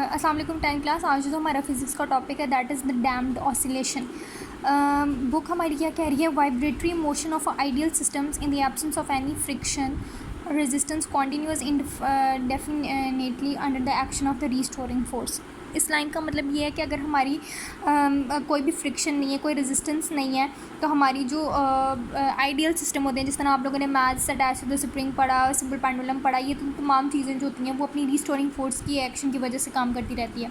अस्सलाम वालेकुम 10th class. आज जो हमारा फिज़िक्स का टॉपिक है that is the damped oscillation. Book हमारी क्या कह रही है? Vibratory motion of ideal systems in the absence of any friction resistance continuous indefinitely under the action of the restoring force. इस लाइन का मतलब ये है कि अगर हमारी कोई भी फ्रिक्शन नहीं है, कोई रेजिस्टेंस नहीं है, तो हमारी जो आइडियल सिस्टम होते हैं, जिस तरह आप लोगों ने maths attach to the spring पढ़ा, सिंपल पेंडुलम पढ़ा, ये तो तमाम चीज़ें जो होती हैं वो अपनी रीस्टोरिंग फोर्स की एक्शन की वजह से काम करती रहती है।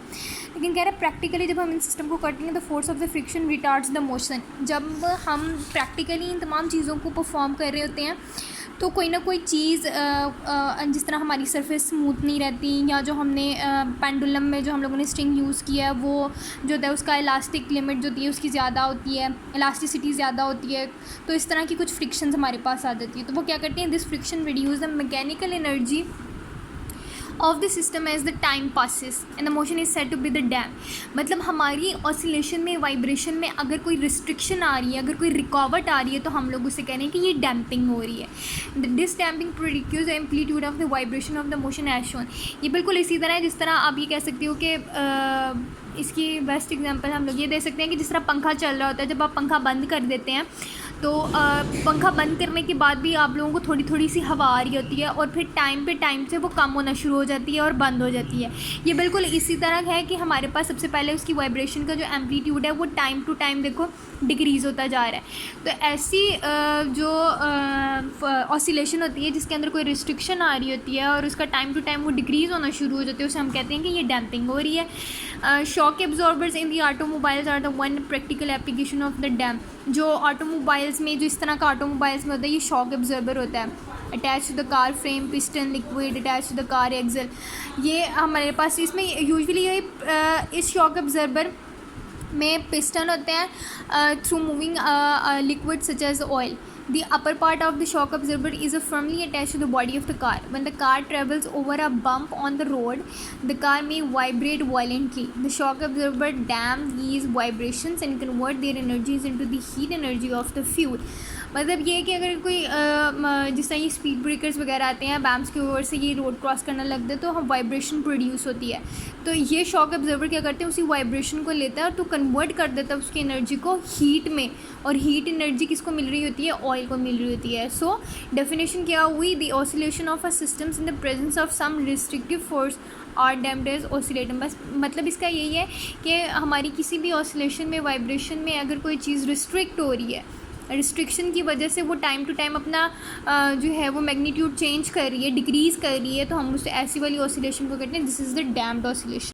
लेकिन कह रहे हैं प्रैक्टिकली जब हम इन सिस्टम को करते हैं the force of the friction retards the motion. जब हम प्रैक्टिकली इन तमाम चीज़ों को परफॉर्म कर रहे होते हैं तो कोई ना कोई चीज़ जिस तरह हमारी सरफेस स्मूथ नहीं रहती, या जो हमने पेंडुलम में जो हम लोगों ने स्ट्रिंग यूज़ किया है वो जो है उसका इलास्टिक लिमिट जो होती है उसकी ज़्यादा होती है, इलास्टिसिटी ज़्यादा होती है, तो इस तरह की कुछ फ्रिक्शंस हमारे पास आ जाती है। तो वो क्या करते हैं, this friction reduce the mechanical energy of the system as the time passes and the motion is said to be the damped. मतलब हमारी ऑसिलेशन में, वाइब्रेशन में अगर कोई रिस्ट्रिक्शन आ रही है, अगर कोई रुकावट आ रही है, तो हम लोग उसे कह रहे हैं कि ये डैम्पिंग हो रही है। This damping produce the amplitude of the vibration of the motion as shown. ये बिल्कुल इसी तरह है जिस तरह आप ये कह सकते हो कि इसकी बेस्ट एग्जांपल हम लोग ये दे सकते हैं कि जिस तरह पंखा चल रहा होता है, जब आप पंखा बंद कर देते हैं तो पंखा बंद करने के बाद भी आप लोगों को थोड़ी थोड़ी सी हवा आ रही होती है, और फिर टाइम पे टाइम से वो कम होना शुरू हो जाती है और बंद हो जाती है। ये बिल्कुल इसी तरह है कि हमारे पास सबसे पहले उसकी वाइब्रेशन का जो एम्पलीट्यूड है वो टाइम टू टाइम देखो डिक्रीज़ होता जा रहा है। तो ऐसी जो ऑसिलेशन होती है जिसके अंदर कोई रिस्ट्रिक्शन आ रही होती है और उसका टाइम टू टाइम वो डिक्रीज़ होना शुरू हो जाती है, उसे हम कहते हैं कि ये डैम्पिंग हो रही है। Shock absorbers in the automobiles are the one practical application of the damp. जो ऑटोमोबाइल्स में, जो इस तरह का ऑटोमोबाइल्स में होता है, ये शॉक एब्जॉर्बर होता है attach to the car frame, piston, liquid attach to the car axle. ये हमारे पास इसमें यूजुअली ये इस शॉक एब्जॉर्बर में पिस्टन होते हैं through moving liquid such as oil. The upper part of the shock absorber is firmly attached to the body of the car. When the car travels over a bump on the road, the car may vibrate violently. The shock absorber dams these vibrations and convert their energies into the heat energy of the fuel. मतलब ये है कि अगर कोई जिस तरह ये speed breakers वगैरह आते हैं, बैम्स के ओवर से ये रोड क्रॉस करना लगता है तो हम वाइब्रेशन प्रोड्यूस होती है। तो ये शॉक ऑब्जर्वर क्या करते हैं, उसी वाइब्रेशन को लेता है और तो कन्वर्ट कर देता है उसकी एनर्जी को हीट में, और हीट एनर्जी किसको मिल रही होती है? ऑयल को मिल रही होती है। सो डेफिनेशन क्या हुई? The oscillation of a systems in the presence of some restrictive force और डैम्प्ड एज ऑसिलेटम। बस मतलब इसका यही है कि हमारी किसी भी ऑसिलेशन में, वाइब्रेशन में अगर कोई चीज़ रिस्ट्रिक्ट हो रही है, रिस्ट्रिक्शन की वजह से वो टाइम टू टाइम अपना जो है वो मैग्नीट्यूड चेंज कर रही है, डिक्रीज़ कर रही है, तो हम उसे ऐसी वाली ऑसिलेशन को कहते हैं this is the damped oscillation.